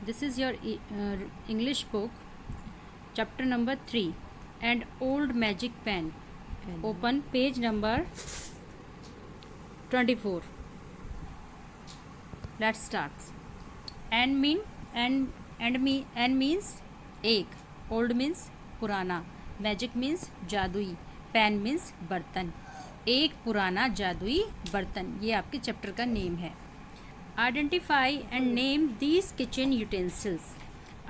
This is your English book, chapter number 3, and old magic pen. Open page number 24. Let's start. And means एक, old means पुराना, magic means जादुई, pen means बर्तन. एक पुराना जादुई बर्तन, ये आपके चैप्टर का नेम है. Identify and name these kitchen utensils.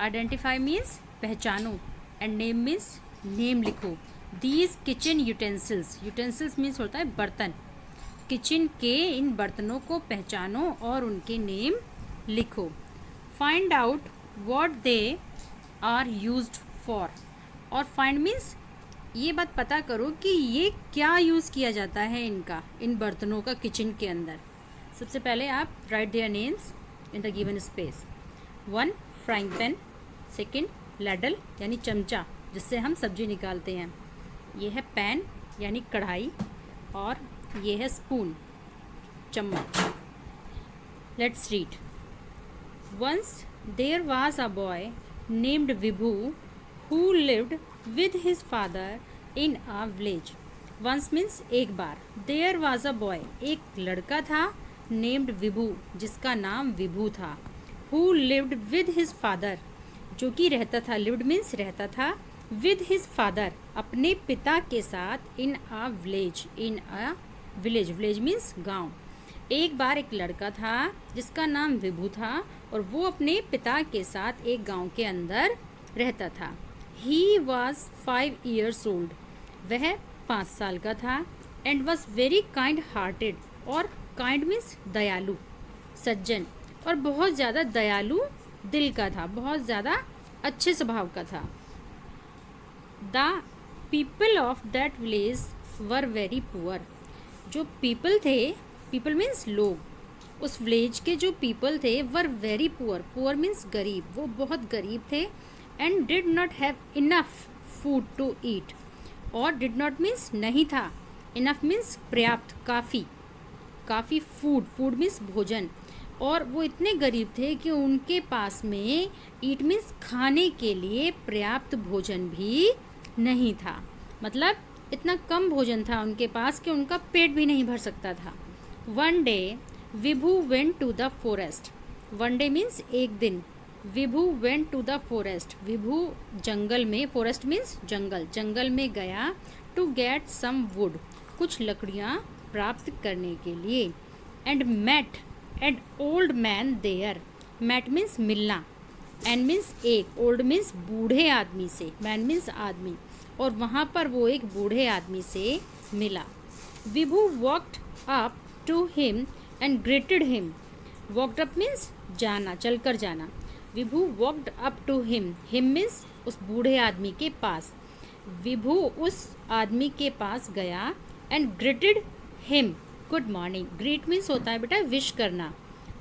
Identify means पहचानो, and name means नेम लिखो. These kitchen utensils, utensils means होता है बर्तन. किचन के इन बर्तनों को पहचानो और उनके नेम लिखो. Find out what they are used for. और फाइंड मीन्स ये बात पता करो कि ये क्या यूज़ किया जाता है इनका, इन बर्तनों का किचन के अंदर. सबसे पहले आप right their names in the given space. 1 frying pan, 2 ladle यानी चमचा जिससे हम सब्जी निकालते हैं, ये है पैन यानी कढ़ाई, और ये है स्पून चम्मच. Let's read. Once there was a boy named Vibhu who lived with his father in a village. Once means एक बार. देयर वाज अ बॉय एक लड़का था, नेम्ड विभू जिसका नाम विभू था, who lived with his father जो कि रहता था, लिव्ड मीन्स रहता था, विद हिज फादर अपने पिता के साथ, इन a village, in a village, village means गांव. एक बार एक लड़का था जिसका नाम विभू था और वो अपने पिता के साथ एक गांव के अंदर रहता था. ही वॉज 5 years old, वह 5 साल का था. And was very kind hearted, और काइंड मीन्स दयालु, सज्जन, और बहुत ज़्यादा दयालु दिल का था, बहुत ज़्यादा अच्छे स्वभाव का था. The people of that village were very poor. जो पीपल थे, पीपल मीन्स लोग, उस विलेज के जो पीपल थे were very poor. Poor means गरीब, वो बहुत गरीब थे. And did not have enough food to eat. और डिड नॉट मीन्स नहीं था, इनफ मीन्स पर्याप्त, काफ़ी, काफ़ी फूड, फूड मीन्स भोजन. और वो इतने गरीब थे कि उनके पास में ईट मीन्स खाने के लिए पर्याप्त भोजन भी नहीं था. मतलब इतना कम भोजन था उनके पास कि उनका पेट भी नहीं भर सकता था. One day Vibhu went to the forest. One day means एक दिन. Vibhu went to the forest, Vibhu जंगल में, फॉरेस्ट मीन्स जंगल, जंगल में गया. टू गेट सम वुड, कुछ लकड़ियाँ प्राप्त करने के लिए. And met and old man there. Met means मिलना, एंड मीन्स एक, ओल्ड मीन्स बूढ़े आदमी से, मैन मीन्स आदमी, और वहाँ पर वो एक बूढ़े आदमी से मिला. विभू walked up to him and greeted him. Walked up means जाना, चलकर जाना. विभू walked up to him, him means उस बूढ़े आदमी के पास. विभू उस आदमी के पास गया and greeted him, good morning. Greet means होता है बेटा विश करना.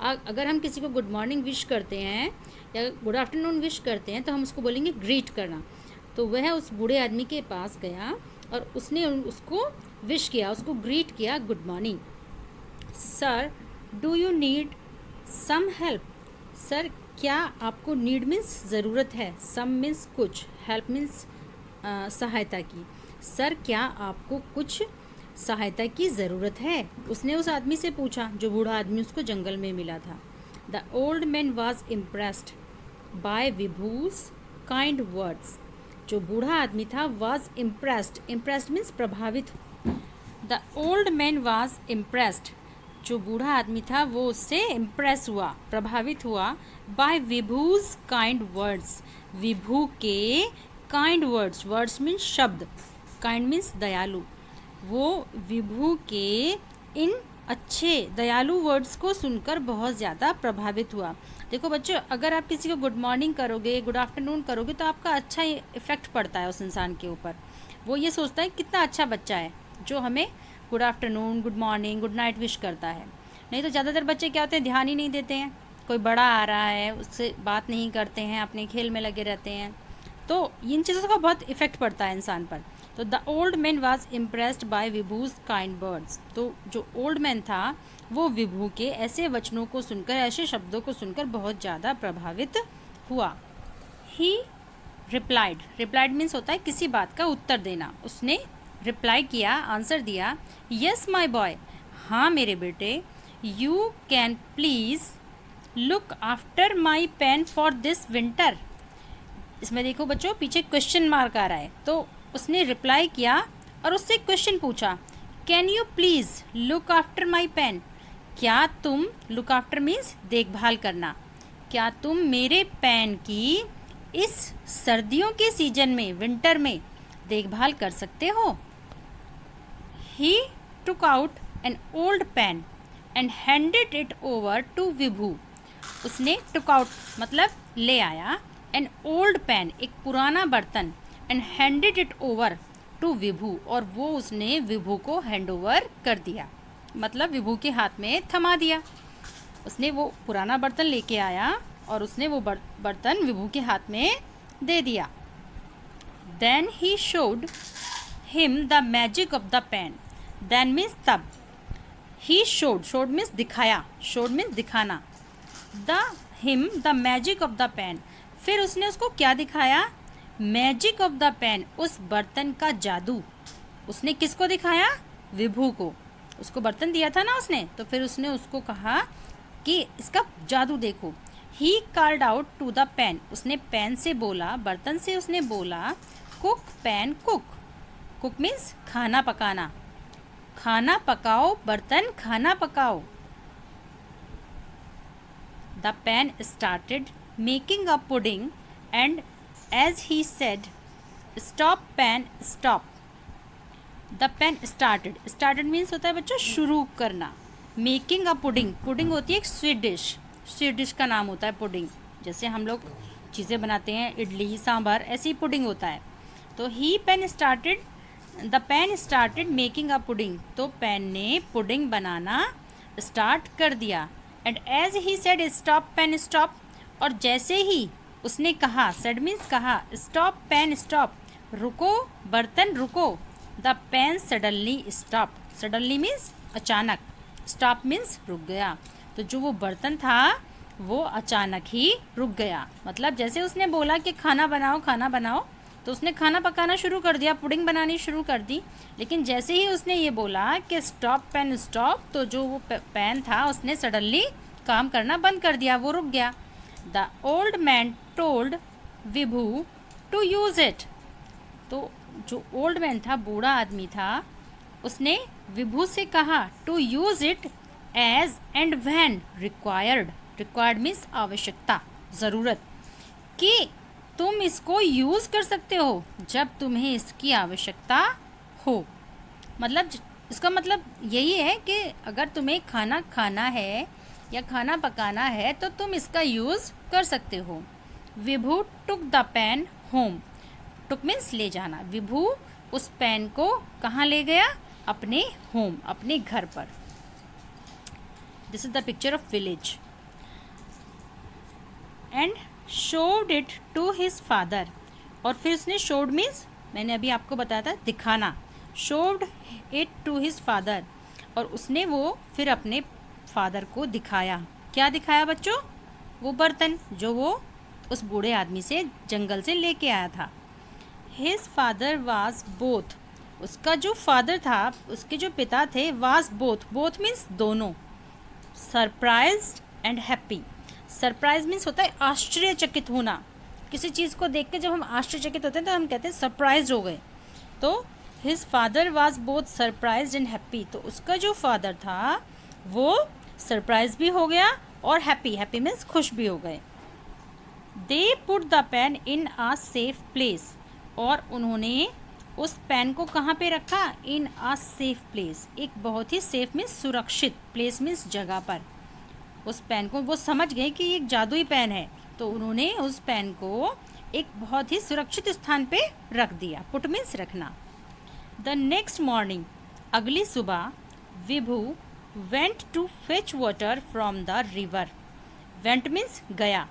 अगर हम किसी को गुड मॉर्निंग विश करते हैं या गुड आफ्टरनून विश करते हैं तो हम उसको बोलेंगे ग्रीट करना. तो वह उस बूढ़े आदमी के पास गया और उसने उसको विश किया, उसको ग्रीट किया, good morning. Sir do you need some help. Sir क्या आपको, नीड मीन्स ज़रूरत है, सम मीन्स कुछ, हेल्प मीन्स सहायता की. सर क्या आपको कुछ सहायता की ज़रूरत है, उसने उस आदमी से पूछा जो बूढ़ा आदमी उसको जंगल में मिला था. The old man was impressed by विभूज kind words. जो बूढ़ा आदमी था वॉज इम्प्रेस्ड, इम्प्रेस्ड मीन्स प्रभावित. The old man was impressed, जो बूढ़ा आदमी था वो उससे इम्प्रेस हुआ, प्रभावित हुआ. बाय विभूज काइंड वर्ड्स, विभू के काइंड वर्ड्स, वर्ड्स मीन्स शब्द, काइंड मीन्स दयालु. वो विभू के इन अच्छे दयालु वर्ड्स को सुनकर बहुत ज़्यादा प्रभावित हुआ. देखो बच्चों, अगर आप किसी को गुड मॉर्निंग करोगे, गुड आफ्टरनून करोगे तो आपका अच्छा इफेक्ट पड़ता है उस इंसान के ऊपर. वो ये सोचता है कितना अच्छा बच्चा है जो हमें good afternoon, good morning, good night wish करता है. नहीं तो ज़्यादातर बच्चे क्या होते हैं, ध्यान ही नहीं देते हैं. कोई बड़ा आ रहा है उससे बात नहीं करते हैं, अपने खेल में लगे रहते हैं. तो इन चीज़ों का बहुत इफेक्ट पड़ता है इंसान पर. तो the old man was impressed by विभूज kind words. तो जो ओल्ड मैन था वो विभू के ऐसे वचनों को सुनकर, ऐसे शब्दों को सुनकर बहुत ज़्यादा प्रभावित हुआ। ही रिप्लाइड, रिप्लाइड मीन्स होता है किसी बात का उत्तर देना। उसने रिप्लाई किया, आंसर दिया, यस माई बॉय, हाँ मेरे बेटे, you can please look after my pen for this winter. इसमें देखो बच्चों पीछे क्वेश्चन मार्क आ रहा है, तो उसने रिप्लाई किया और उससे क्वेश्चन पूछा, can you please look after my pen, क्या तुम, लुक आफ्टर मीन्स देखभाल करना, क्या तुम मेरे पेन की इस सर्दियों के सीजन में, विंटर में देखभाल कर सकते हो। ही took out an old pen and handed it over to विभू। उसने टुक आउट मतलब ले आया, एन ओल्ड पेन एक पुराना बर्तन, and handed it over to विभू और वो उसने विभू को हैंड ओवर कर दिया, मतलब विभू के हाथ में थमा दिया। उसने वो पुराना बर्तन लेके आया और उसने वो बर्तन विभू के हाथ में दे दिया। Then he showed him the magic of the pen, then means तब, ही शोड, शोड मीन्स दिखाया, शोड मीन्स दिखाना, the him the magic of the pen, फिर उसने उसको क्या दिखाया, मैजिक ऑफ द पेन, उस बर्तन का जादू। उसने किसको दिखाया, विभू को, उसको बर्तन दिया था ना उसने, तो फिर उसने उसको कहा कि इसका जादू देखो। He called out to the pen, उसने पेन से बोला, बर्तन से उसने बोला, cook pen cook, cook means खाना पकाना, खाना पकाओ बर्तन खाना पकाओ। The pen started making a pudding and as he said, stop pen stop. The pen started, started means होता है बच्चों शुरू करना, मेकिंग अ पुडिंग, पुडिंग होती है एक स्वीट डिश, स्वीट डिश का नाम होता है पुडिंग, जैसे हम लोग चीज़ें बनाते हैं इडली सांभर, ऐसे ही पुडिंग होता है। तो ही pen started, the pen started making a pudding, तो पेन ने पुडिंग बनाना स्टार्ट कर दिया। And as he said stop pen stop, और जैसे ही उसने कहा, सेड मीन्स कहा, स्टॉप पेन स्टॉप, रुको बर्तन रुको, the pen suddenly stop, suddenly means अचानक, स्टॉप मीन्स रुक गया। तो जो वो बर्तन था वो अचानक ही रुक गया, मतलब जैसे उसने बोला कि खाना बनाओ खाना बनाओ, तो उसने खाना पकाना शुरू कर दिया, पुडिंग बनानी शुरू कर दी। लेकिन जैसे ही उसने ये बोला कि स्टॉप पेन स्टॉप, तो जो वो पेन था उसने सडनली काम करना बंद कर दिया, वो रुक गया। The old man told Vibhu to use it, तो जो ओल्ड मैन था, बूढ़ा आदमी था, उसने विभू से कहा to use it as and when required, required means आवश्यकता, ज़रूरत, कि तुम इसको यूज़ कर सकते हो जब तुम्हें इसकी आवश्यकता हो। मतलब इसका मतलब यही है कि अगर तुम्हें खाना खाना है या खाना पकाना है तो तुम इसका यूज़ कर सकते हो। विभू took the pain home, took means ले जाना, विभू उस पेन को कहाँ ले गया, अपने होम, अपने घर पर। This is the picture of village. And showed it to his father, और फिर उसने शोड मीन्स मैंने अभी आपको बताया था दिखाना, showed it to his father, और उसने वो फिर अपने फादर को दिखाया। क्या दिखाया बच्चों, वो बर्तन जो वो उस बूढ़े आदमी से जंगल से लेके आया था। हिज फादर वाज बोथ, उसका जो फादर था, उसके जो पिता थे, वाज बोथ, बोथ मीन्स दोनों, surprised and happy. Surprise means होता है आश्चर्यचकित होना, किसी चीज़ को देख के जब हम आश्चर्यचकित होते हैं तो हम कहते हैं सरप्राइज हो गए। तो his father was both surprised and happy, तो उसका जो फादर था वो सरप्राइज भी हो गया और हैप्पी, हैप्पी मीन्स खुश भी हो गए। They put the pen in a safe place, और उन्होंने उस पेन को कहाँ पे रखा, इन आ सेफ प्लेस, एक बहुत ही सेफ मीन्स सुरक्षित, प्लेस मीन्स जगह पर। उस पेन को वो समझ गए कि ये एक जादुई पेन है, तो उन्होंने उस पेन को एक बहुत ही सुरक्षित स्थान पे रख दिया, पुट मीन्स रखना। द नेक्स्ट मॉर्निंग, अगली सुबह, विभू went to fetch water from the river, went means गया,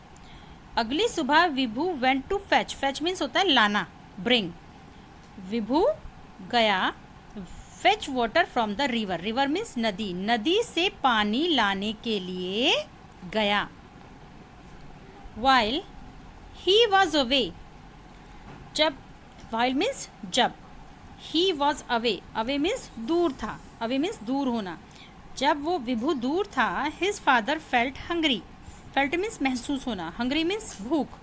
अगली सुबह विभू went to fetch, fetch means होता है लाना, ब्रिंग, विभू गया fetch water from the river, river means नदी, नदी से पानी लाने के लिए गया। वाइल ही वॉज अवे, जब, वाइल मीन्स जब, he was away, away means दूर था, अवे मीन्स दूर होना, जब वो विभु दूर था, his father felt hungry, felt means महसूस होना, हंग्री मीन्स भूख,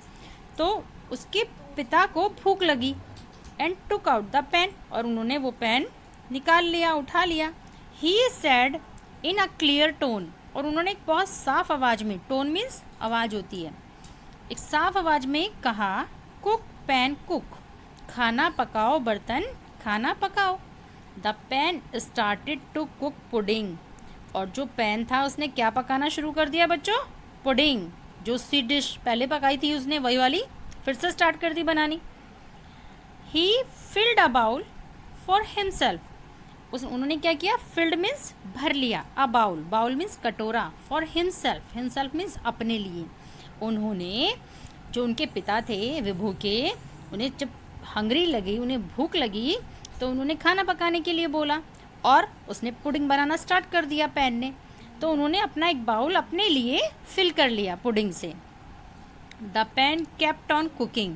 तो उसके पिता को भूख लगी, and took out the pen, और उन्होंने वो पेन निकाल लिया, उठा लिया, he said in a clear tone, और उन्होंने एक बहुत साफ आवाज़ में, टोन मीन्स आवाज़ होती है, एक साफ आवाज़ में कहा, कुक पैन कुक, खाना पकाओ बर्तन खाना पकाओ, the pan started to cook pudding, और जो पैन था उसने क्या पकाना शुरू कर दिया बच्चों, पुडिंग, जो सी डिश पहले पकाई थी उसने वही वाली फिर से स्टार्ट कर दी बनानी। ही filled a bowl for himself, उन्होंने क्या किया, फिल्ड मीन्स भर लिया, अ बाउल, बाउल मीन्स कटोरा, फॉर हिमसेल्फ, हिमसेल्फ मीन्स अपने लिए, उन्होंने, जो उनके पिता थे विभु के, उन्हें जब हंग्री लगी, उन्हें भूख लगी, तो उन्होंने खाना पकाने के लिए बोला, और उसने पुडिंग बनाना स्टार्ट कर दिया पैन ने, तो उन्होंने अपना एक बाउल अपने लिए फिल कर लिया पुडिंग से। The pan kept on cooking,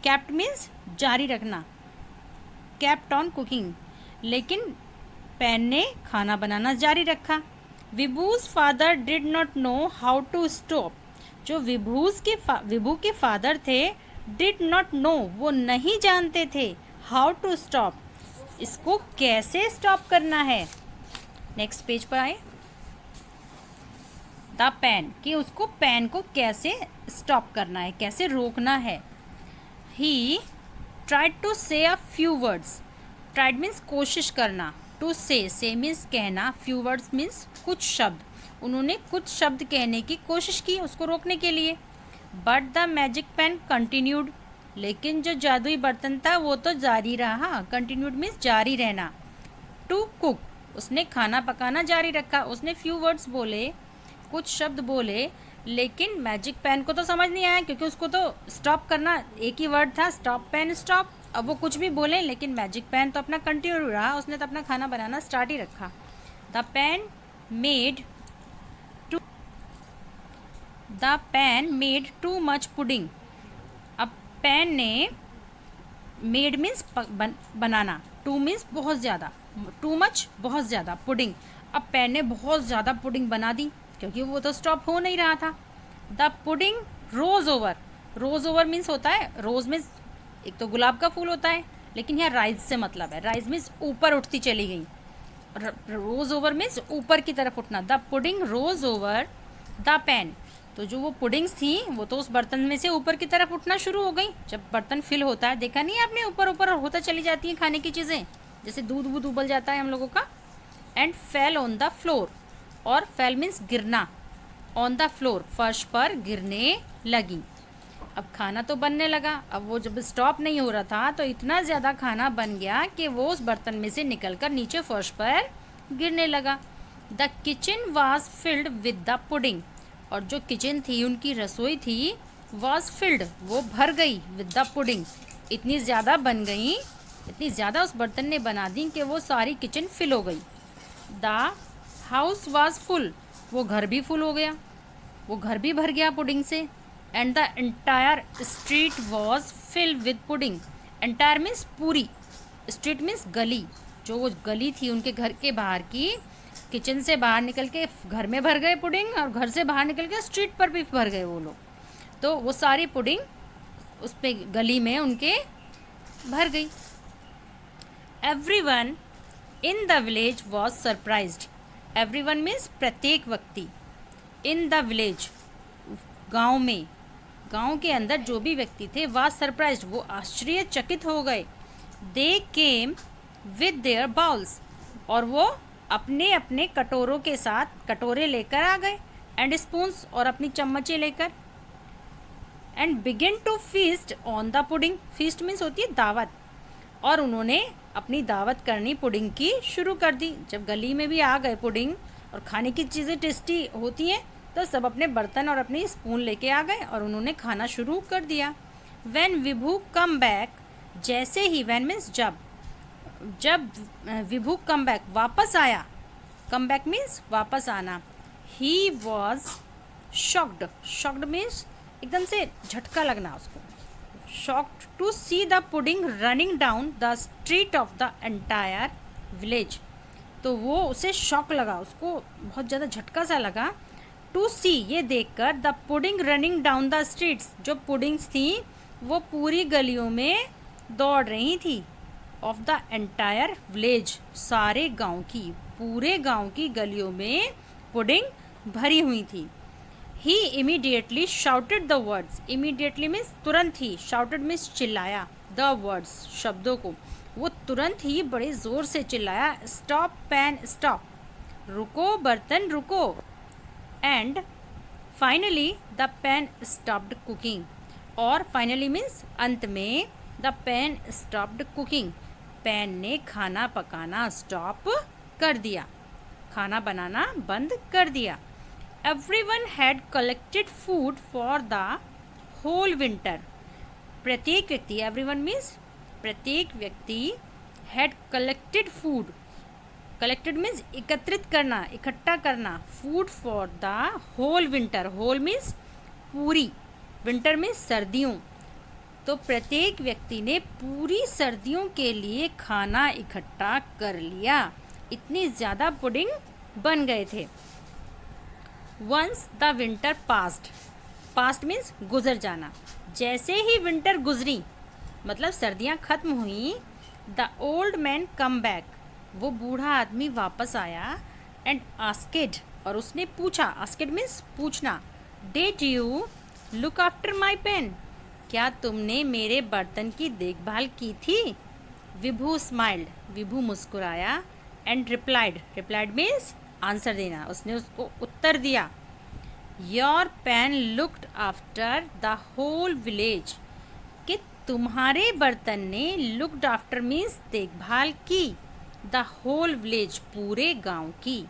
kept means जारी रखना, केप्ट ऑन कुकिंग, लेकिन पैन ने खाना बनाना जारी रखा। विभूज father did not know how to stop, जो विभू के फादर थे, डिड नॉट नो, वो नहीं जानते थे, हाउ टू स्टॉप, इसको कैसे स्टॉप करना है। नेक्स्ट पेज पर आए, द पैन, कि उसको पैन को कैसे स्टॉप करना है, कैसे रोकना है। ही ट्राइड टू से a few words, tried means कोशिश करना, टू से मीन्स कहना, फ्यू वर्ड्स मीन्स कुछ शब्द, उन्होंने कुछ शब्द कहने की कोशिश की उसको रोकने के लिए। But the magic pen continued, लेकिन जो जादुई बर्तन था वो तो जारी रहा, कंटिन्यूड मीन्स जारी रहना। टू कुक, उसने खाना पकाना जारी रखा, उसने फ्यू वर्ड्स बोले, कुछ शब्द बोले, लेकिन मैजिक पेन को तो समझ नहीं आया, क्योंकि उसको तो स्टॉप करना एक ही वर्ड था, स्टॉप पेन स्टॉप, अब वो कुछ भी बोले, लेकिन मैजिक पेन तो अपना कंटिन्यू रहा, उसने तो अपना खाना बनाना स्टार्ट ही रखा। The pan made too much pudding, अब पैन ने, मेड मीन्स बनाना, टू मीन्स बहुत ज़्यादा, टू मच बहुत ज़्यादा, पुडिंग, अब पैन ने बहुत ज़्यादा पुडिंग बना दी, क्योंकि वो तो स्टॉप हो नहीं रहा था। The pudding rose over, rose over means होता है, रोज मीन्स एक तो गुलाब का फूल होता है, लेकिन यहाँ राइज से मतलब है, राइज मीन्स ऊपर उठती चली गई, रोज ओवर मीन्स ऊपर की तरफ उठना। The pudding rose over the pan, तो जो वो पुडिंग्स थी वो तो उस बर्तन में से ऊपर की तरफ उठना शुरू हो गई। जब बर्तन फिल होता है, देखा नहीं आपने, ऊपर ऊपर होता चली जाती है खाने की चीज़ें, जैसे दूध वूध उबल जाता है हम लोगों का। And fell on the floor, और फेल मीन्स गिरना, ऑन द फ्लोर, फर्श पर गिरने लगी। अब खाना तो बनने लगा, अब वो जब स्टॉप नहीं हो रहा था तो इतना ज़्यादा खाना बन गया कि वो उस बर्तन में से निकलकर नीचे फर्श पर गिरने लगा। The kitchen was filled with the pudding, और जो किचन थी, उनकी रसोई थी, वाज फिल्ड, वो भर गई, विद द पुडिंग, इतनी ज़्यादा बन गई, इतनी ज़्यादा उस बर्तन ने बना दी कि वो सारी किचन फिल हो गई। द हाउस वाज फुल, वो घर भी फुल हो गया, वो घर भी भर गया पुडिंग से। And the entire street was filled with pudding, entire means पूरी, स्ट्रीट मीन्स गली, जो वो गली थी उनके घर के बाहर की, किचन से बाहर निकल के घर में भर गए पुडिंग, और घर से बाहर निकल के स्ट्रीट पर भी भर गए वो लोग, तो वो सारी पुडिंग उस पे गली में उनके भर गई। Everyone in the village was surprised, everyone means प्रत्येक व्यक्ति, इन द विलेज गांव में, गांव के अंदर जो भी व्यक्ति थे, वॉज सरप्राइज्ड, वो आश्चर्यचकित हो गए। दे केम विद देयर बाउल्स, और वो अपने अपने कटोरों के साथ, कटोरे लेकर आ गए, एंड स्पून्स, और अपनी चम्मचें लेकर, and begin to feast on the pudding, feast means होती है दावत, और उन्होंने अपनी दावत करनी पुडिंग की शुरू कर दी। जब गली में भी आ गए पुडिंग, और खाने की चीज़ें टेस्टी होती हैं, तो सब अपने बर्तन और अपनी स्पून लेके आ गए और उन्होंने खाना शुरू कर दिया। व्हेन विभू कम बैक, जैसे ही, व्हेन मीन्स जब, जब विभू कम बैक वापस आया, कम बैक मीन्स वापस आना, he was shocked, shocked means एकदम से झटका लगना उसको। Shocked to see the pudding running down the street of the entire village. तो वो उसे शॉक लगा, उसको बहुत ज़्यादा झटका सा लगा। टू सी ये देखकर the pudding running down the streets, जो पुडिंग्स थी वो पूरी गलियों में दौड़ रही थी। ऑफ द एंटायर विलेज, सारे गांव की, पूरे गांव की गलियों में पुडिंग भरी हुई थी। ही immediately shouted the words, immediately means तुरंत ही, शाउटेड मीन्स चिल्लाया, द वर्ड्स शब्दों को, वो तुरंत ही बड़े ज़ोर से चिल्लाया, स्टॉप पैन स्टॉप, रुको बर्तन रुको। And finally the pan stopped cooking, और फाइनली मीन्स अंत में, the pan stopped cooking, pan ने खाना पकाना स्टॉप कर दिया, खाना बनाना बंद कर दिया। Everyone had collected food for the whole winter, प्रत्येक व्यक्ति, एवरीवन मीन्स प्रत्येक व्यक्ति, had collected food, collected means एकत्रित करना, इकट्ठा करना, food for the whole winter, whole means पूरी, विंटर मीन्स सर्दियों, तो प्रत्येक व्यक्ति ने पूरी सर्दियों के लिए खाना इकट्ठा कर लिया, इतनी ज़्यादा पुडिंग बन गए थे। Once the winter passed, passed means गुजर जाना, जैसे ही विंटर गुजरी मतलब सर्दियाँ खत्म हुई, the old man come back, वो बूढ़ा आदमी वापस आया, एंड आस्केड, और उसने पूछा, आस्केड मीन्स पूछना, did you look after my pen, क्या तुमने मेरे बर्तन की देखभाल की थी। विभू स्माइल्ड, विभू मुस्कुराया, and replied, replied means answer देना, उसने उसको उत्तर दिया, your pan looked after the whole village, कि तुम्हारे बर्तन ने लुक्ड आफ्टर मीन्स देखभाल की, द होल विलेज पूरे गांव की।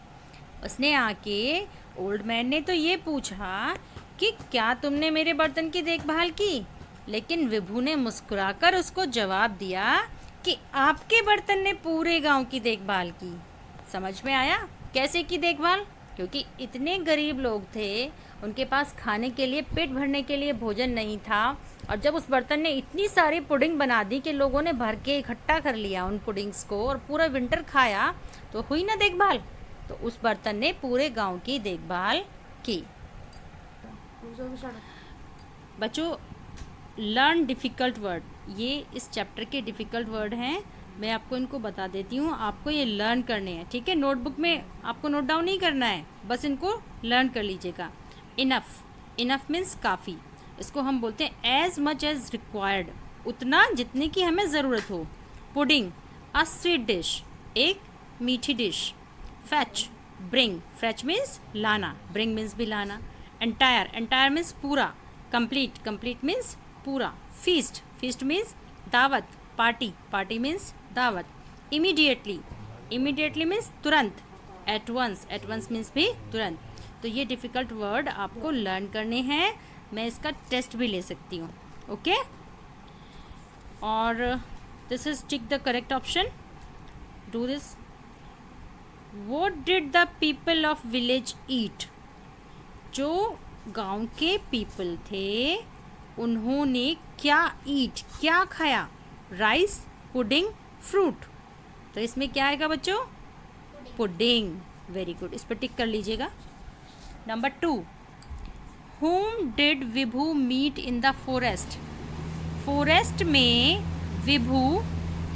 उसने आके, ओल्ड मैन ने तो ये पूछा कि क्या तुमने मेरे बर्तन की देखभाल की, लेकिन विभू ने मुस्कुराकर उसको जवाब दिया कि आपके बर्तन ने पूरे गांव की देखभाल की। समझ में आया कैसे की देखभाल, क्योंकि इतने गरीब लोग थे, उनके पास खाने के लिए, पेट भरने के लिए भोजन नहीं था, और जब उस बर्तन ने इतनी सारी पुडिंग बना दी कि लोगों ने भर के इकट्ठा कर लिया उन पुडिंग्स को और पूरा विंटर खाया, तो हुई ना देखभाल, तो उस बर्तन ने पूरे गांव की देखभाल की। बच्चों, लर्न डिफ़िकल्ट वर्ड, ये इस चैप्टर के डिफ़िकल्ट वर्ड हैं, मैं आपको इनको बता देती हूँ, आपको ये लर्न करने हैं, ठीक है। नोटबुक में आपको नोट डाउन नहीं करना है, बस इनको लर्न कर लीजिएगा। इनफ, इनफ मीन्स काफ़ी, इसको हम बोलते हैं एज मच एज रिक्वायर्ड, उतना जितने की हमें ज़रूरत हो। पुडिंग, अ स्वीट डिश, एक मीठी dish. Fetch, bring, fetch means लाना, ब्रिंग मीन्स भी लाना। एंटायर, एंटायर मीन्स पूरा। कंप्लीट, कंप्लीट मीन्स पूरा। फीस्ट, फीस्ट मीन्स दावत, पार्टी, पार्टी मीन्स दावत। इमीडिएटली, इमीडिएटली मीन्स तुरंत। At once, at once means भी तुरंत। तो ये डिफ़िकल्ट वर्ड आपको लर्न करने हैं, मैं इसका टेस्ट भी ले सकती हूँ, ओके। और this is tick the correct option, do this. What did the people of village eat? जो गांव के पीपल थे उन्होंने क्या ईट, क्या खाया। Rice, pudding, fruit. तो इसमें क्या आएगा बच्चों, पुडिंग। वेरी गुड, इस पर टिक कर लीजिएगा। Number 2, whom did Vibhu meet in the forest? Forest में विभू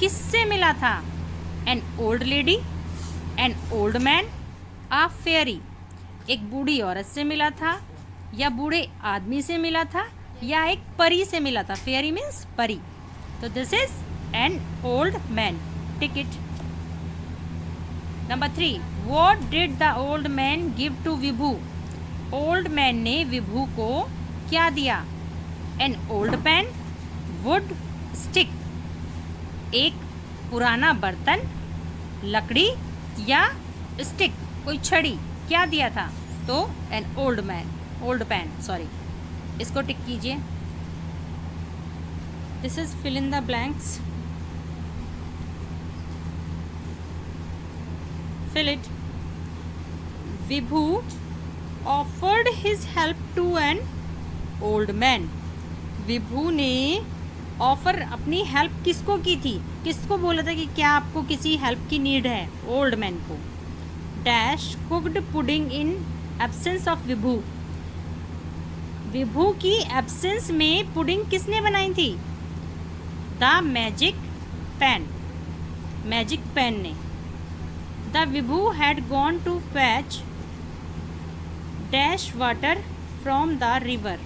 किससे मिला था? An old lady, an old man, a fairy. एक बूढ़ी औरत से मिला था, या बूढ़े आदमी से मिला था, या एक परी से मिला था। फेयरी मीन्स परी। तो this is an old man, tick it. Number 3, what did the old man give to Vibhu? Old man ने विभू को क्या दिया? An old pan, wood, stick. एक पुराना बर्तन, लकड़ी या स्टिक, कोई छड़ी, क्या दिया था? तो N old man, old pan, sorry. इसको टिक कीजिए। This is fill in the blanks, fill it. Vibhu offered his help to N old man. विभू ने ऑफर अपनी हेल्प किसको की थी, किसको बोला था कि क्या आपको किसी हेल्प की नीड है, ओल्ड मैन को। Dash cooked pudding in absence of विभू, विभू की एब्सेंस में पुडिंग किसने बनाई थी, the magic pen, magic pen ने। The Vibhu had gone to fetch dash water from the river,